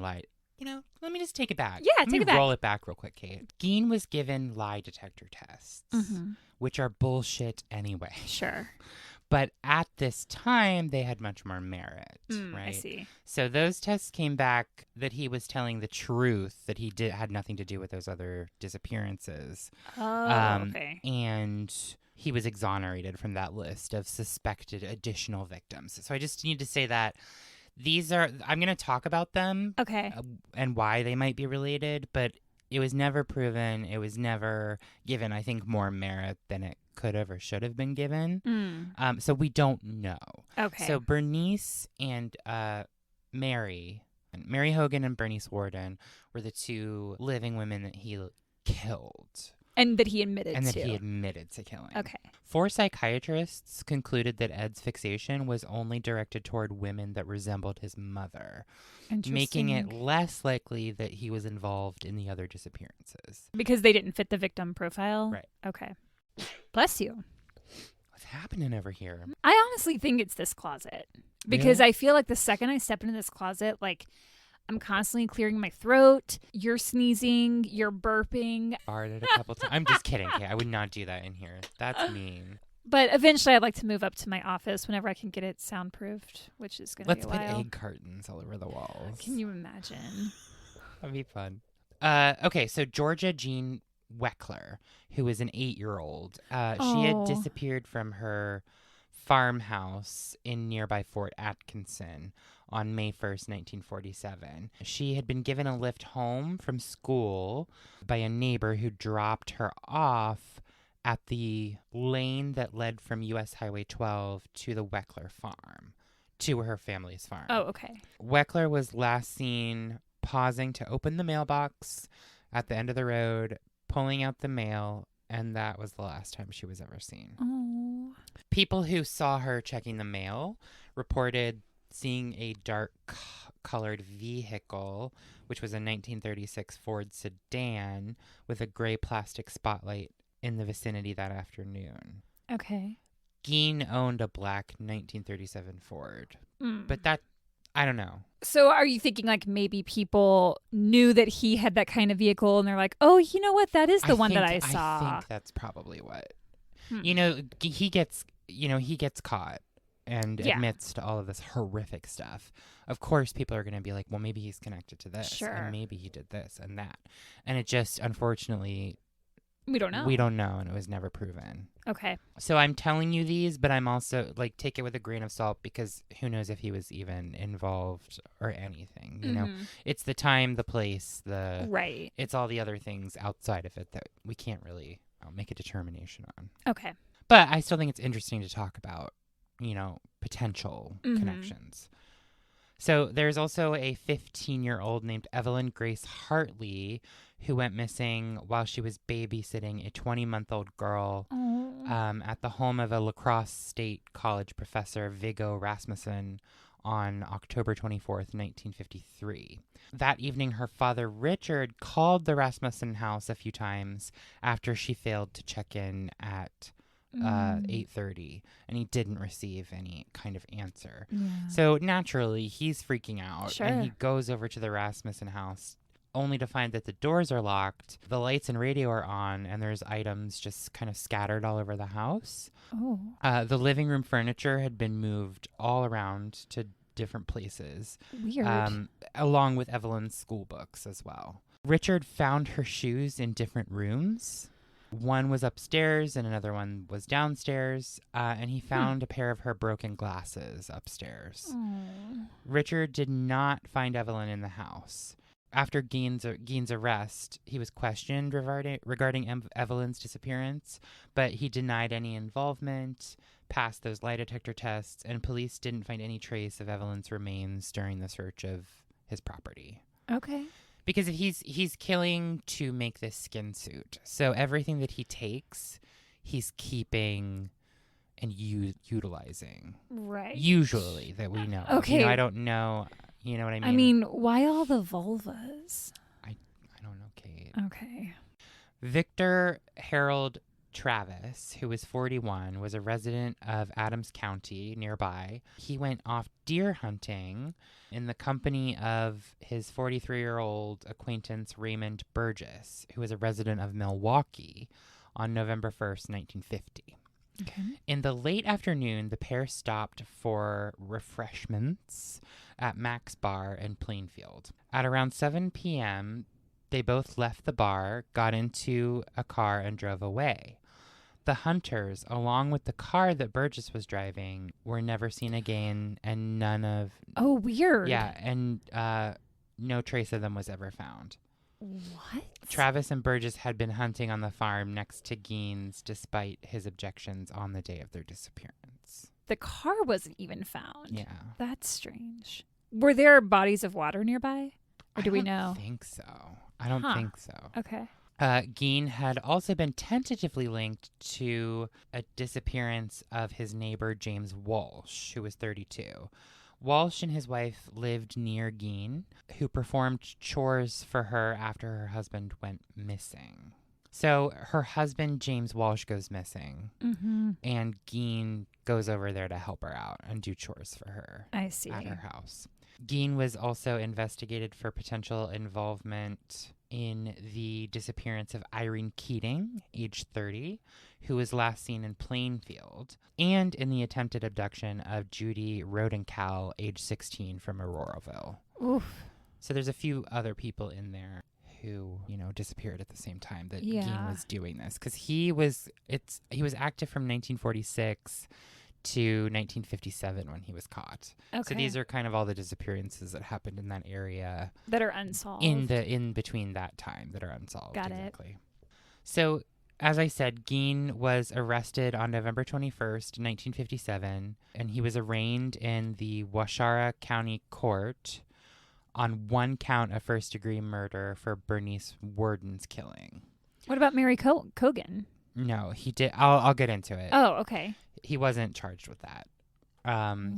let me just take it back. Yeah, take it back. Roll it back real quick, Kate. Gein was given lie detector tests, which are bullshit anyway. Sure. But at this time, they had much more merit, right? I see. So those tests came back that he was telling the truth, that he had nothing to do with those other disappearances. Oh, okay. And he was exonerated from that list of suspected additional victims. So I just need to say that I'm going to talk about them. Okay. And why they might be related, but it was never proven. It was never given, I think, more merit than it could have or should have been given. So we don't know. Okay. So Bernice and Mary Hogan and Bernice Worden were the 2 living women that he killed. And that he admitted And to. that he admitted to killing. Okay. 4 psychiatrists concluded that Ed's fixation was only directed toward women that resembled his mother, making it less likely that he was involved in the other disappearances. Because they didn't fit the victim profile? Right. Okay. Bless you. What's happening over here? I honestly think it's this closet. Because I feel like the second I step into this closet, I'm constantly clearing my throat. You're sneezing. You're burping. Farted a couple times. I'm just kidding, Kate. I would not do that in here. That's mean. But eventually I'd like to move up to my office whenever I can get it soundproofed, which is going to be a while. Let's put egg cartons all over the walls. Can you imagine? That'd be fun. Okay, so Georgia Jean Weckler, who was an 8-year-old, she had disappeared from her farmhouse in nearby Fort Atkinson on May 1st, 1947. She had been given a lift home from school by a neighbor who dropped her off at the lane that led from U.S. Highway 12 to the Weckler farm, to her family's farm. Oh, okay. Weckler was last seen pausing to open the mailbox at the end of the road, pulling out the mail, and that was the last time she was ever seen. Oh. People who saw her checking the mail reported seeing a dark-colored vehicle, which was a 1936 Ford sedan with a gray plastic spotlight in the vicinity that afternoon. Okay. Gein owned a black 1937 Ford, but that, I don't know. So are you thinking like maybe people knew that he had that kind of vehicle and they're like, oh, you know what? That is the one that I saw. I think that's probably what. You know, he gets caught and admits to all of this horrific stuff. Of course, people are going to be like, well, maybe he's connected to this. Sure. And maybe he did this and that. And it just, unfortunately, we don't know. We don't know, and it was never proven. Okay. So I'm telling you these, but I'm also, like, take it with a grain of salt because who knows if he was even involved or anything, you know? It's the time, the place, Right. It's all the other things outside of it that we can't really make a determination on. Okay. But I still think it's interesting to talk about, you know, potential connections. So there's also a 15-year-old named Evelyn Grace Hartley who went missing while she was babysitting a 20-month-old girl at the home of a La Crosse State College professor, Viggo Rasmussen, on October 24th, 1953. That evening, her father, Richard, called the Rasmussen house a few times after she failed to check in at 8:30, and he didn't receive any kind of answer. So naturally, he's freaking out, and he goes over to the Rasmussen house only to find that the doors are locked, the lights and radio are on, and there's items just kind of scattered all over the house. The living room furniture had been moved all around to different places. Weird. Along with Evelyn's school books as well. Richard found her shoes in different rooms. One was upstairs and another one was downstairs, and he found a pair of her broken glasses upstairs. Richard did not find Evelyn in the house. After Gein's arrest, he was questioned regarding Evelyn's disappearance, but he denied any involvement, passed those lie detector tests, and police didn't find any trace of Evelyn's remains during the search of his property. Okay. Because if he's killing to make this skin suit, so everything that he takes, he's keeping and utilizing. Right. Usually, that we know. Okay. You know, I don't know. You know what I mean? I mean, why all the vulvas? I don't know, Kate. Okay. Victor Harold Travis, who was 41, was a resident of Adams County nearby. He went off deer hunting in the company of his 43-year-old acquaintance Raymond Burgess, who was a resident of Milwaukee, on November 1st, 1950. Okay. In the late afternoon, the pair stopped for refreshments at Mac's Bar in Plainfield. At around 7 p.m., they both left the bar, got into a car, and drove away. The hunters, along with the car that Burgess was driving, were never seen again, and none of... Oh, weird. Yeah, and no trace of them was ever found. What? Travis and Burgess had been hunting on the farm next to Gein's despite his objections on the day of their disappearance. The car wasn't even found. Yeah. That's strange. Were there bodies of water nearby? Or do we know? I don't think so. I don't think so. Okay. Gein had also been tentatively linked to a disappearance of his neighbor James Walsh, who was 32. Walsh and his wife lived near Gein, who performed chores for her after her husband went missing. So her husband, James Walsh, goes missing, and Gein goes over there to help her out and do chores for her. I see. At her house. Gein was also investigated for potential involvement in the disappearance of Irene Keating, age 30, who was last seen in Plainfield, and in the attempted abduction of Judy Rodencal, age 16, from Auroraville. Oof. So there's a few other people in there who, you know, disappeared at the same time that Gein was doing this, because he was active from 1946 to 1957 when he was caught. Okay. So these are kind of all the disappearances that happened in that area that are unsolved. in between that time that are unsolved. Got exactly. it. So, as I said, Gein was arrested on November 21st, 1957, and he was arraigned in the Washara County Court on one count of first-degree murder for Bernice Worden's killing. What about Mary Cogan? No, he did. I'll get into it. Oh, okay. He wasn't charged with that.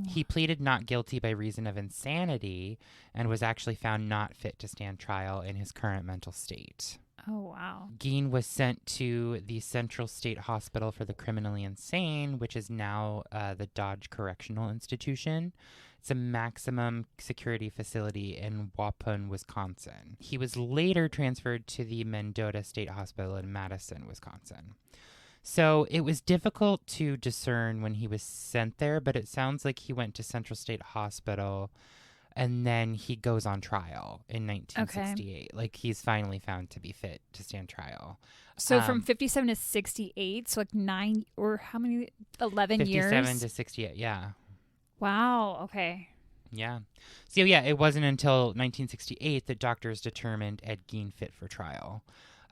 He pleaded not guilty by reason of insanity and was actually found not fit to stand trial in his current mental state. Oh, wow. Gein was sent to the Central State Hospital for the Criminally Insane, which is now the Dodge Correctional Institution. It's a maximum security facility in Waupun, Wisconsin. He was later transferred to the Mendota State Hospital in Madison, Wisconsin. So it was difficult to discern when he was sent there, but it sounds like he went to Central State Hospital and then he goes on trial in 1968. Okay. Like, he's finally found to be fit to stand trial. So from 57 to 68, so like 9 or how many? 11 years? 57 to 68, yeah. Wow, okay. Yeah. So, yeah, it wasn't until 1968 that doctors determined Ed Gein fit for trial.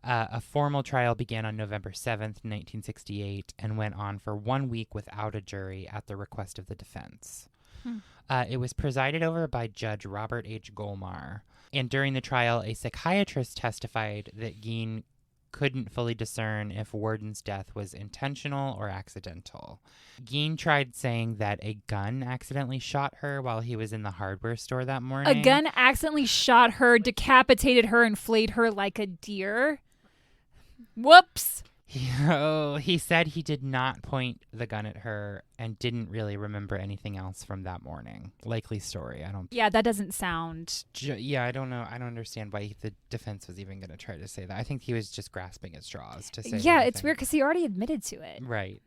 A formal trial began on November 7th, 1968, and went on for 1 week without a jury at the request of the defense. It was presided over by Judge Robert H. Golmar. And during the trial, a psychiatrist testified that Gein couldn't fully discern if Worden's death was intentional or accidental. Gein tried saying that a gun accidentally shot her while he was in the hardware store that morning. A gun accidentally shot her, decapitated her, and flayed her like a deer? Whoops. He said he did not point the gun at her and didn't really remember anything else from that morning. Likely story. Yeah, that doesn't sound. Yeah, I don't know. I don't understand why the defense was even going to try to say that. I think he was just grasping at straws to say. Yeah, it's weird because he already admitted to it. Right.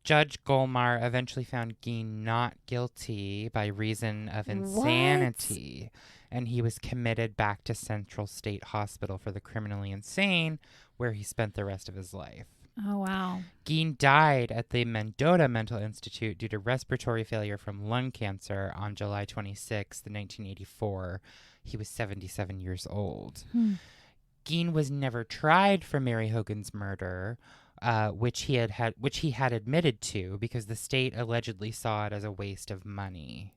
Judge Golmar eventually found Gein not guilty by reason of insanity, and he was committed back to Central State Hospital for the Criminally Insane, where he spent the rest of his life. Oh, wow. Gein died at the Mendota Mental Institute due to respiratory failure from lung cancer on July 26, 1984. He was 77 years old. Gein was never tried for Mary Hogan's murder, which he had admitted to because the state allegedly saw it as a waste of money.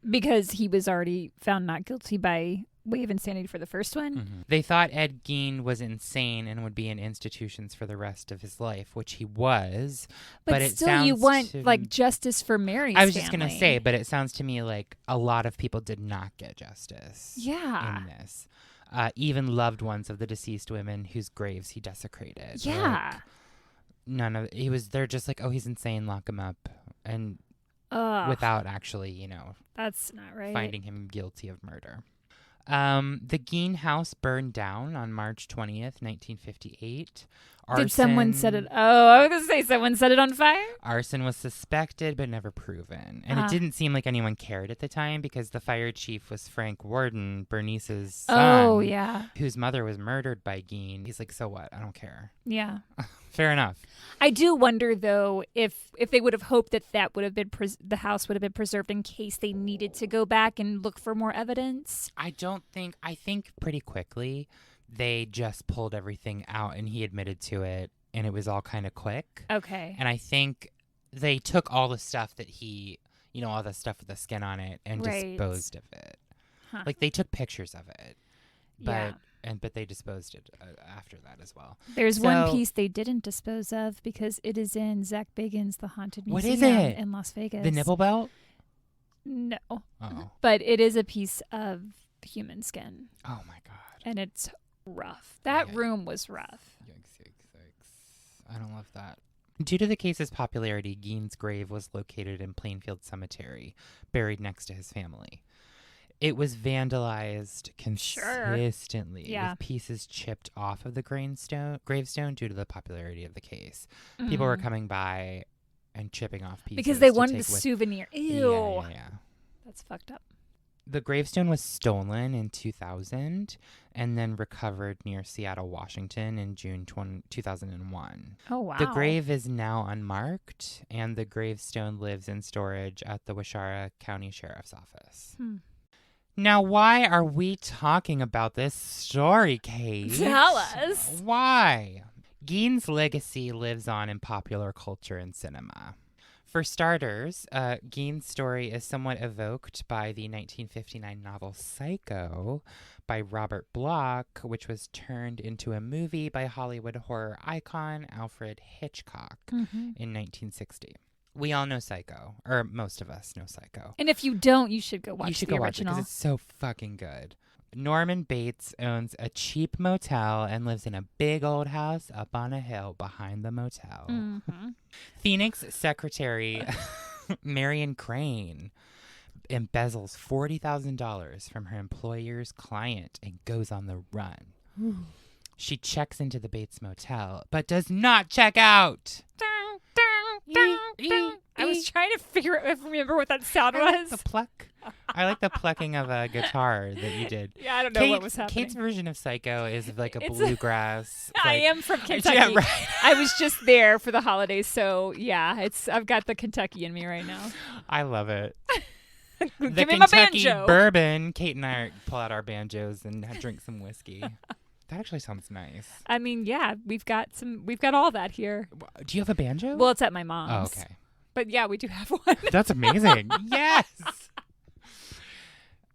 Because he was already found not guilty by way of insanity for the first one? Mm-hmm. They thought Ed Gein was insane and would be in institutions for the rest of his life, which he was. But it still, you want like justice for Mary's I was family. just going to say, but it sounds to me like a lot of people did not get justice in this. Even loved ones of the deceased women whose graves he desecrated. Yeah. Like, they're just like, oh, he's insane, lock him up. And without actually, that's not right. Finding him guilty of murder. The Gein house burned down on March 20th, 1958. Did someone set it? Oh, I was going to say someone set it on fire? Arson was suspected but never proven. And it didn't seem like anyone cared at the time because the fire chief was Frank Worden, Bernice's son. Oh, yeah. Whose mother was murdered by Gein. He's like, so what? I don't care. Yeah. Fair enough. I do wonder, though, if they would have hoped that would have been the house would have been preserved in case they needed to go back and look for more evidence. I think pretty quickly they just pulled everything out and he admitted to it and it was all kind of quick. Okay. And I think they took all the stuff that he, all the stuff with the skin on it and disposed of it. Huh. Like they took pictures of it. But but they disposed it after that as well. There's one piece they didn't dispose of because it is in Zach Bagans' The Haunted Museum in Las Vegas. The nipple belt? No. Oh. But it is a piece of human skin. Oh my God. And it's rough. That room was rough. Yikes. I don't love that. Due to the case's popularity, Gein's grave was located in Plainfield Cemetery, buried next to his family. It was vandalized consistently, with pieces chipped off of the gravestone due to the popularity of the case. Mm-hmm. People were coming by and chipping off pieces because they wanted a souvenir. Ew. Yeah. That's fucked up. The gravestone was stolen in 2000 and then recovered near Seattle, Washington in June 2001. Oh, wow. The grave is now unmarked, and the gravestone lives in storage at the Waushara County Sheriff's Office. Now, why are we talking about this story, Kate? Tell us. Why? Gein's legacy lives on in popular culture and cinema. For starters, Gein's story is somewhat evoked by the 1959 novel Psycho by Robert Bloch, which was turned into a movie by Hollywood horror icon Alfred Hitchcock in 1960. We all know Psycho, or most of us know Psycho. And if you don't, you should go watch You should the go watch it original. because it's so fucking good. Norman Bates owns a cheap motel and lives in a big old house up on a hill behind the motel. Phoenix secretary Marion Crane embezzles $40,000 from her employer's client and goes on the run. She checks into the Bates motel, but does not check out. I was trying to remember what that sound was. The pluck. I like the plucking of a guitar that you did. Yeah, I don't know what was happening. Kate's version of Psycho is like a It's bluegrass. I like, am from Kentucky. Yeah, right. I was just there for the holidays, so yeah, I've got the Kentucky in me right now. I love it. Give The me my Kentucky banjo. bourbon. Kate and I pull out our banjos and drink some whiskey. That actually sounds nice. I mean, yeah, we've got all that here. Do you have a banjo? Well, it's at my oh, mom's. okay. But yeah, we do have one. That's amazing. Yes.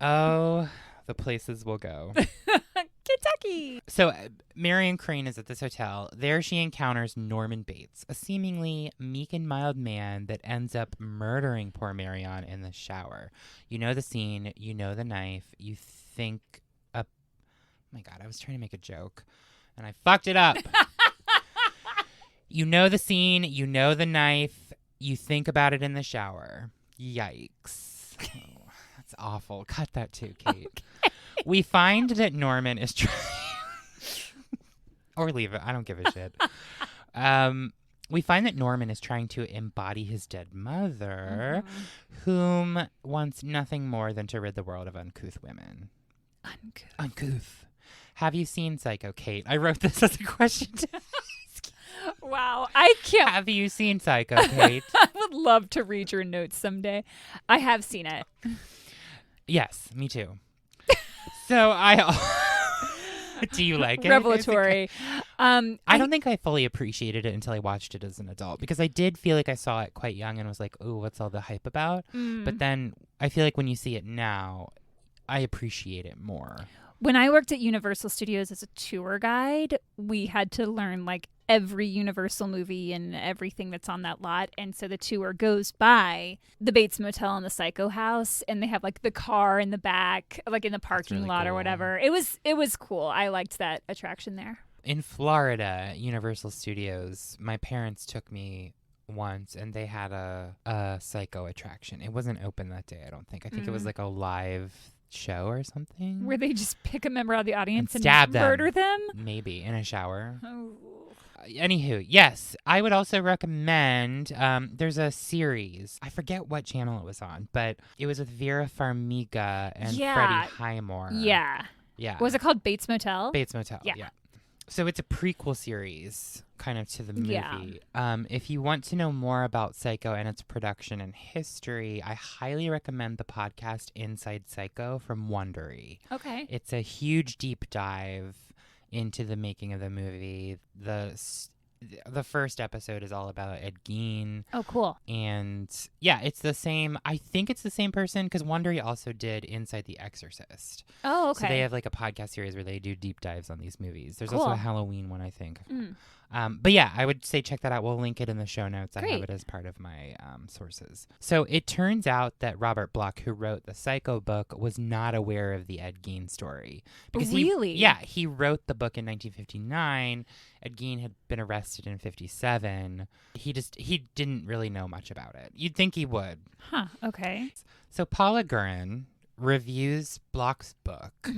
Oh, the places we'll go. Kentucky. So Marion Crane is at this hotel. There she encounters Norman Bates, a seemingly meek and mild man that ends up murdering poor Marion in the shower. You know the scene. You know the knife. You think oh my God, I was trying to make a joke and I fucked it up. You know the scene. You know the knife. You think about it in the shower. Yikes. Oh, that's awful. Cut that too, Kate. Okay. We find that Norman is trying... or leave it. I don't give a shit. We find that Norman is trying to embody his dead mother, whom wants nothing more than to rid the world of uncouth women. Uncouth. Have you seen Psycho, Kate? I wrote this as a question to ask. Wow, I can't. Have you seen Psycho, Kate? I would love to read your notes someday. I have seen it. Yes, me too. So do you like it? Revelatory. I don't think I fully appreciated it until I watched it as an adult because I did feel like I saw it quite young and was like, "Ooh, what's all the hype about?" But then I feel like when you see it now, I appreciate it more. When I worked at Universal Studios as a tour guide, we had to learn like every Universal movie and everything that's on that lot. And so the tour goes by the Bates Motel and the Psycho House, and they have like the car in the back, like in the parking really lot or cool. whatever. It was cool. I liked that attraction there. In Florida, Universal Studios, my parents took me once and they had a Psycho attraction. It wasn't open that day, I don't think. I think it was like a live show or something. Where they just pick a member of the audience and stab them. murder them? Maybe in a shower. Oh. Anywho, yes, I would also recommend, there's a series. I forget what channel it was on, but it was with Vera Farmiga and Freddie Highmore. Yeah. Yeah. Was it called Bates Motel? Bates Motel, yeah. So it's a prequel series kind of to the movie. Yeah. If you want to know more about Psycho and its production and history, I highly recommend the podcast Inside Psycho from Wondery. Okay. It's a huge deep dive into the making of the movie. The first episode is all about Ed Gein. Oh, cool. And yeah, it's the same. I think it's the same person because Wondery also did Inside the Exorcist. Oh, okay. So they have like a podcast series where they do deep dives on these movies. There's Cool. also a Halloween one, I think. But yeah, I would say check that out. We'll link it in the show notes. Great. I have it as part of my sources. So it turns out that Robert Bloch, who wrote the Psycho book, was not aware of the Ed Gein story. Really? He wrote the book in 1959. Ed Gein had been arrested in 57. He didn't really know much about it. You'd think he would. Huh, okay. So Paula Gurin reviews Bloch's book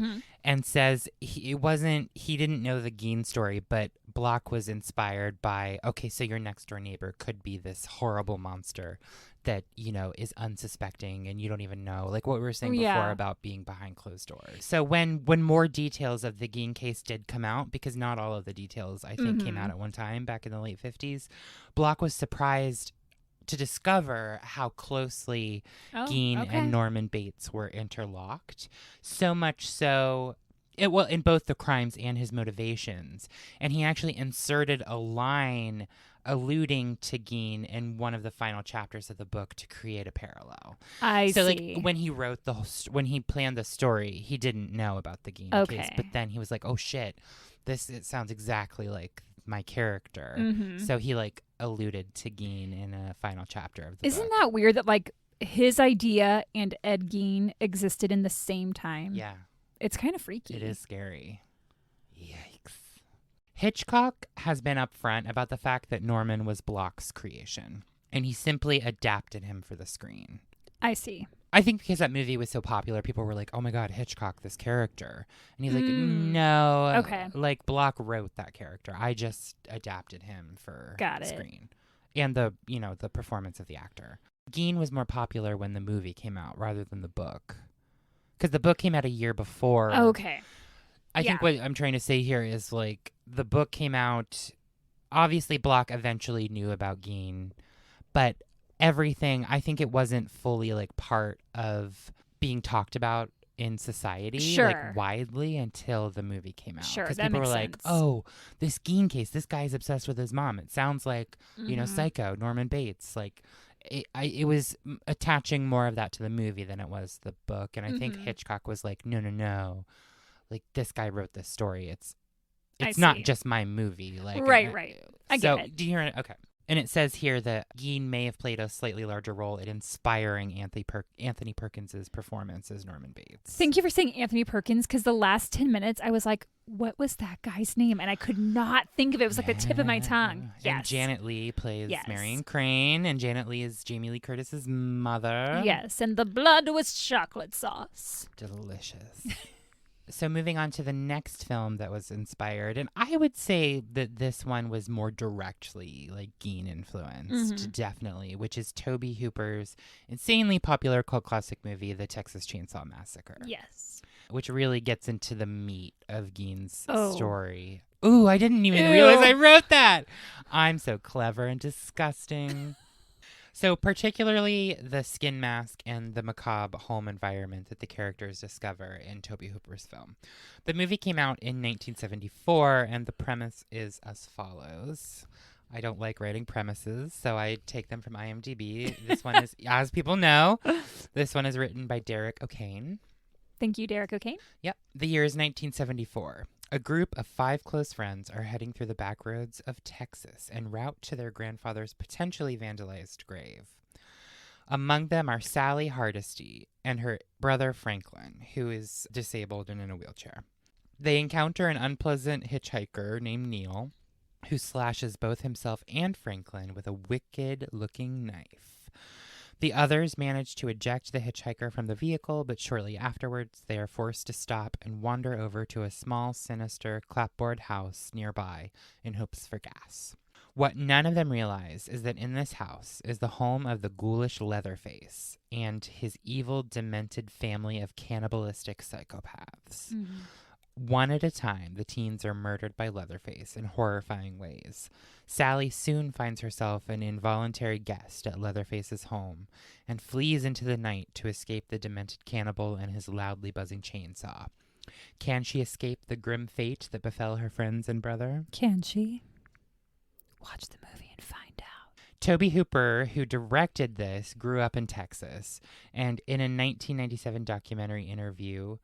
and says he didn't know the Gein story, but Block was inspired by, okay, so your next door neighbor could be this horrible monster that, you know, is unsuspecting and you don't even know, like what we were saying before about being behind closed doors. So when more details of the Gein case did come out, because not all of the details, I think, came out at one time back in the late 50s, Block was surprised to discover how closely Gein and Norman Bates were interlocked. So much so, in both the crimes and his motivations. And he actually inserted a line alluding to Gein in one of the final chapters of the book to create a parallel. I see. Like when he wrote when he planned the story, he didn't know about the Gein case, but then he was like, "Oh shit, it sounds exactly like my character." So he like alluded to Gein in a final chapter of the book. Isn't that weird that like his idea and Ed Gein existed in the same time? Yeah. It's kind of freaky. It is scary. Yikes. Hitchcock has been upfront about the fact that Norman was Block's creation, and he simply adapted him for the screen. I see. I think because that movie was so popular, people were like, "Oh my God, Hitchcock, this character," and he's like, "No, like Block wrote that character. I just adapted him for screen, and the performance of the actor." Gein was more popular when the movie came out rather than the book, because the book came out a year before. Okay. I think what I'm trying to say here is like the book came out. Obviously, Block eventually knew about Gein, but everything, I think it wasn't fully like part of being talked about in society like widely until the movie came out. Because people were like, "Oh, this Gein case, this guy's obsessed with his mom. It sounds like Psycho, Norman Bates." Like it was attaching more of that to the movie than it was the book. And I think Hitchcock was like, no. Like, this guy wrote this story. It's not just my movie. Like, right. I get it. Do you hear it? Okay. And it says here that Gein may have played a slightly larger role in inspiring Anthony Perkins' performance as Norman Bates. Thank you for saying Anthony Perkins, because the last 10 minutes I was like, what was that guy's name? And I could not think of it. It was like the tip of my tongue. Yes. And Janet Leigh plays Marion Crane, and Janet Leigh is Jamie Lee Curtis's mother. Yes, and the blood was chocolate sauce. Delicious. So moving on to the next film that was inspired, and I would say that this one was more directly like Gein influenced, definitely, which is Tobe Hooper's insanely popular cult classic movie, The Texas Chainsaw Massacre. Yes. Which really gets into the meat of Gein's story. Ooh, I didn't even realize I wrote that. I'm so clever and disgusting. So particularly the skin mask and the macabre home environment that the characters discover in Tobe Hooper's film. The movie came out in 1974, and the premise is as follows. I don't like writing premises, so I take them from IMDb. This one is, as people know, this one is written by Derek O'Kane. Thank you, Derek O'Kane. Yep. The year is 1974. A group of 5 close friends are heading through the back roads of Texas en route to their grandfather's potentially vandalized grave. Among them are Sally Hardesty and her brother Franklin, who is disabled and in a wheelchair. They encounter an unpleasant hitchhiker named Neil, who slashes both himself and Franklin with a wicked-looking knife. The others manage to eject the hitchhiker from the vehicle, but shortly afterwards they are forced to stop and wander over to a small, sinister clapboard house nearby in hopes for gas. What none of them realize is that in this house is the home of the ghoulish Leatherface and his evil, demented family of cannibalistic psychopaths. One at a time, the teens are murdered by Leatherface in horrifying ways. Sally soon finds herself an involuntary guest at Leatherface's home and flees into the night to escape the demented cannibal and his loudly buzzing chainsaw. Can she escape the grim fate that befell her friends and brother? Can she? Watch the movie and find out. Tobe Hooper, who directed this, grew up in Texas, and in a 1997 documentary interview,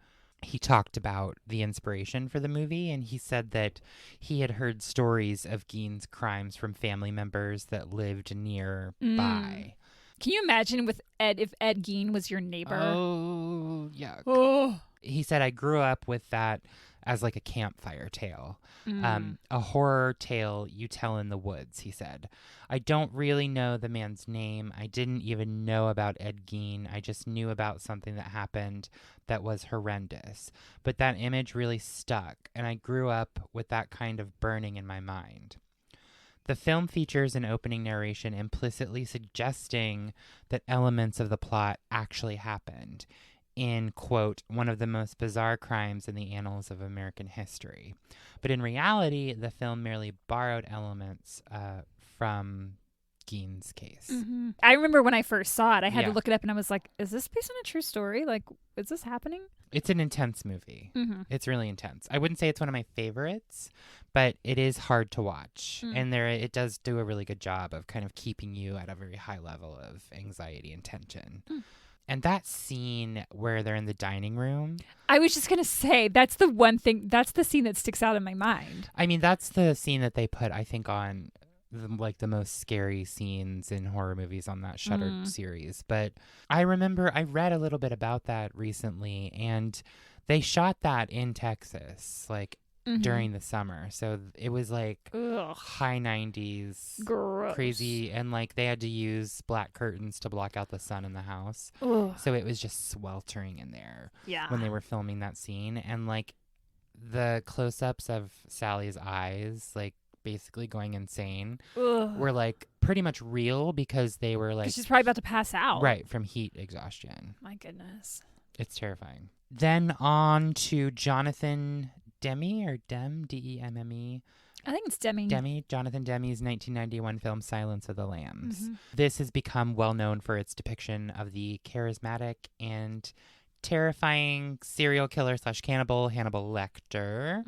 he talked about the inspiration for the movie, and he said that he had heard stories of Gein's crimes from family members that lived nearby. Can you imagine if Ed Gein was your neighbor? Oh, yuck. Oh. He said, I grew up with that as like a campfire tale. Mm. A horror tale you tell in the woods, he said. I don't really know the man's name. I didn't even know about Ed Gein. I just knew about something that happened that was horrendous. But that image really stuck, and I grew up with that kind of burning in my mind. The film features an opening narration implicitly suggesting that elements of the plot actually happened in, quote, one of the most bizarre crimes in the annals of American history. But in reality, the film merely borrowed elements from Gein's case. Mm-hmm. I remember when I first saw it, I had Yeah. to look it up, and I was like, is this based on a true story? Like, is this happening? It's an intense movie. Mm-hmm. It's really intense. I wouldn't say it's one of my favorites, but it is hard to watch. And it does do a really good job of kind of keeping you at a very high level of anxiety and tension. And that scene where they're in the dining room. I was just going to say, that's the one thing, that's the scene that sticks out in my mind. I mean, that's the scene that they put, I think, on the most scary scenes in horror movies on that Shudder series. But I remember I read a little bit about that recently, and they shot that in Texas, like during the summer. So it was like high 90s, Gross. crazy, and like they had to use black curtains to block out the sun in the house. Ugh. So it was just sweltering in there Yeah. when they were filming that scene. And like the close-ups of Sally's eyes, like basically going insane, were like pretty much real because they were like, she's probably about to pass out. right, from heat exhaustion. My goodness. It's terrifying. Then on to Jonathan Demme, or Demme, D-E-M-M-E. I think it's Demi. Jonathan Demme's 1991 film Silence of the Lambs. Mm-hmm. This has become well known for its depiction of the charismatic and terrifying serial killer / cannibal Hannibal Lecter.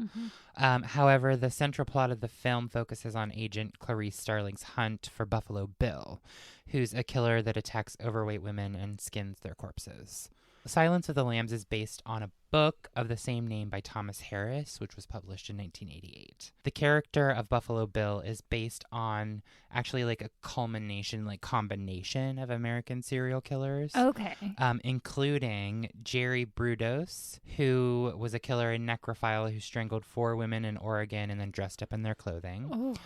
However, the central plot of the film focuses on Agent Clarice Starling's hunt for Buffalo Bill, who's a killer that attacks overweight women and skins their corpses. Silence of the Lambs is based on a book of the same name by Thomas Harris, which was published in 1988. The character of Buffalo Bill is based on actually like a combination of American serial killers. Okay. Including Jerry Brudos, who was a killer and necrophile who strangled 4 women in Oregon and then dressed up in their clothing.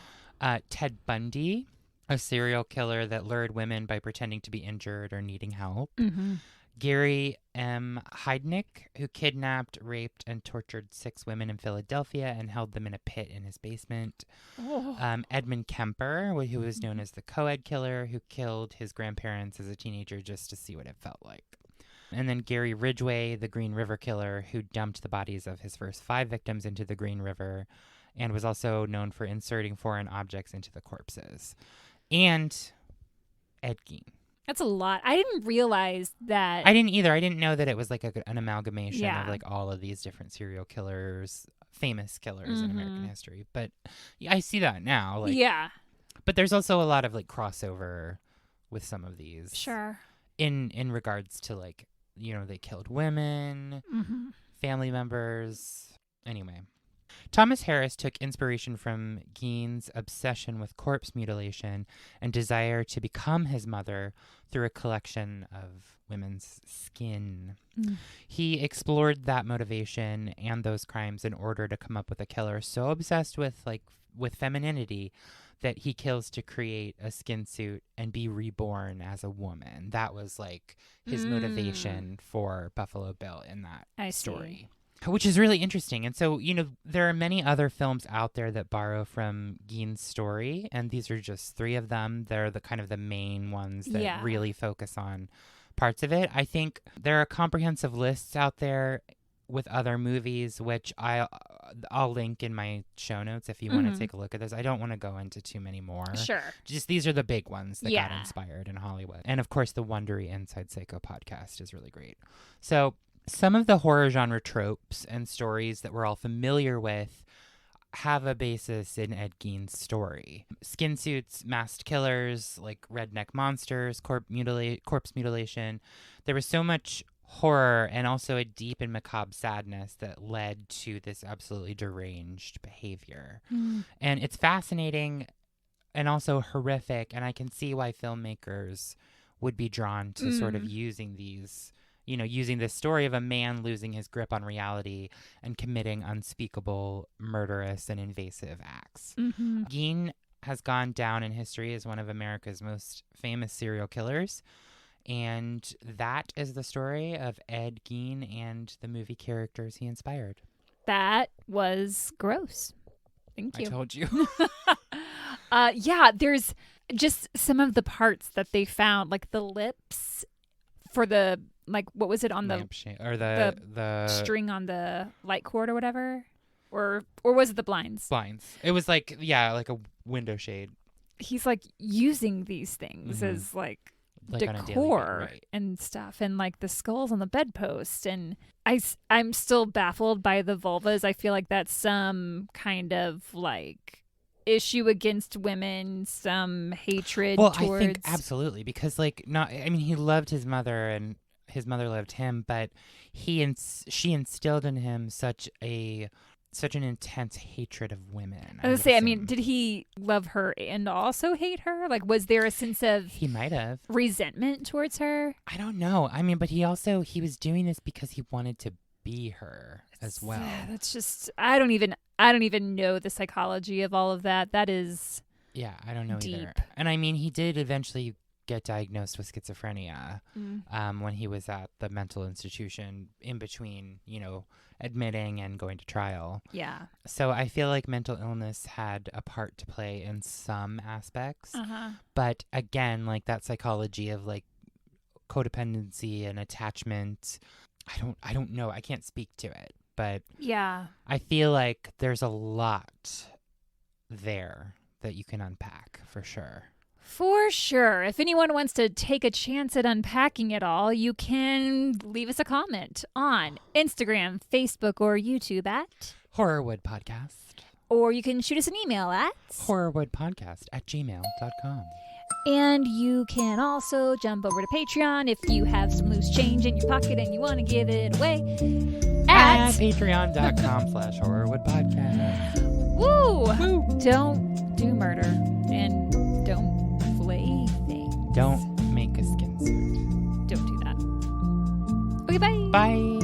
Ted Bundy, a serial killer that lured women by pretending to be injured or needing help. Gary M. Heidnik, who kidnapped, raped, and tortured 6 women in Philadelphia and held them in a pit in his basement. Edmund Kemper, who was known as the co-ed killer, who killed his grandparents as a teenager just to see what it felt like. And then Gary Ridgway, the Green River killer, who dumped the bodies of his first 5 victims into the Green River and was also known for inserting foreign objects into the corpses. And Ed Gein. That's a lot. I didn't realize that. I didn't either. I didn't know that it was like an amalgamation Yeah. of like all of these different serial killers, famous killers in American history. But yeah, I see that now. Like, yeah. But there's also a lot of like crossover with some of these. Sure. In regards to like, you know, they killed women, family members. Anyway. Thomas Harris took inspiration from Gein's obsession with corpse mutilation and desire to become his mother through a collection of women's skin. He explored that motivation and those crimes in order to come up with a killer so obsessed with femininity that he kills to create a skin suit and be reborn as a woman. That was like his motivation for Buffalo Bill in that story. Which is really interesting. And so, you know, there are many other films out there that borrow from Gein's story, and these are just 3 of them. They're the kind of the main ones that really focus on parts of it. I think there are comprehensive lists out there with other movies, which I'll link in my show notes if you want to take a look at this. I don't want to go into too many more. Sure. Just these are the big ones that got inspired in Hollywood. And of course, the Wondery Inside Psycho podcast is really great. So some of the horror genre tropes and stories that we're all familiar with have a basis in Ed Gein's story. Skin suits, masked killers, like redneck monsters, corpse mutilation. There was so much horror and also a deep and macabre sadness that led to this absolutely deranged behavior. And it's fascinating and also horrific, and I can see why filmmakers would be drawn to sort of using these, using this story of a man losing his grip on reality and committing unspeakable, murderous, and invasive acts. Mm-hmm. Gein has gone down in history as one of America's most famous serial killers. And that is the story of Ed Gein and the movie characters he inspired. That was gross. Thank you. I told you. Yeah, there's just some of the parts that they found, like the lips for the, like, what was it on the the string on the light cord or whatever? Or was it the blinds? Blinds. It was like a window shade. He's like using these things as like on a daily decor basis, right. and stuff, and like the skulls on the bedpost. And I'm still baffled by the vulvas. I feel like that's some kind of like issue against women, some hatred towards... I think absolutely, because he loved his mother and his mother loved him, but she instilled in him such an intense hatred of women. I was gonna say, did he love her and also hate her? Like, was there a sense of... He might have. Resentment towards her? I don't know. But he was doing this because he wanted to be her as well. That's just... I don't even know the psychology of all of that. That is... Yeah, I don't know deep. either. And he did eventually get diagnosed with schizophrenia when he was at the mental institution in between, admitting and going to trial. Yeah. So I feel like mental illness had a part to play in some aspects. Uh-huh. But again, like that psychology of like codependency and attachment, I don't know. I can't speak to it. But yeah, I feel like there's a lot there that you can unpack for sure. For sure. If anyone wants to take a chance at unpacking it all, you can leave us a comment on Instagram, Facebook, or YouTube at Horrorwood Podcast. Or you can shoot us an email at horrorwoodpodcast@gmail.com. And you can also jump over to Patreon if you have some loose change in your pocket and you want to give it away at patreon.com/horrorwoodpodcast. Woo! Don't do murder and don't flay things. Don't make a skin suit. Don't do that. Okay, bye. Bye.